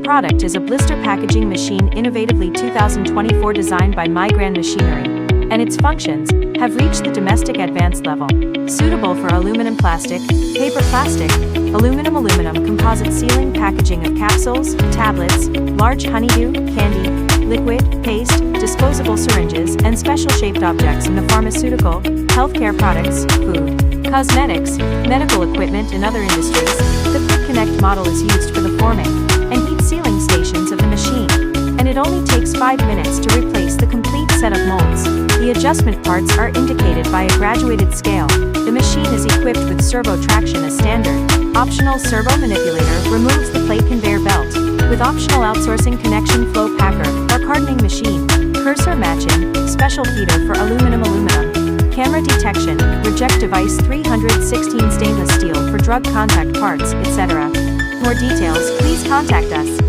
product is a blister packaging machine innovatively 2024 designed by Migran Machinery, and its functions have reached the domestic advanced level. Suitable for aluminum plastic, paper plastic, aluminum composite sealing packaging of capsules, tablets, large honeydew, candy, liquid, paste, disposable syringes, and special shaped objects in the pharmaceutical, healthcare products, food, cosmetics, medical equipment and other industries. The Quick Connect model is used for the forming and heat sealing stations of the machine, and it only takes 5 minutes to replace the complete set of molds. The adjustment parts are indicated by a graduated scale. The machine is equipped with servo traction as standard. Optional servo manipulator removes the plate conveyor belt, with optional outsourcing connection flow packer or cartoning machine, cursor matching, special feeder for aluminum, camera detection, reject device 316 stainless steel for drug contact parts, etc. More details, please contact us.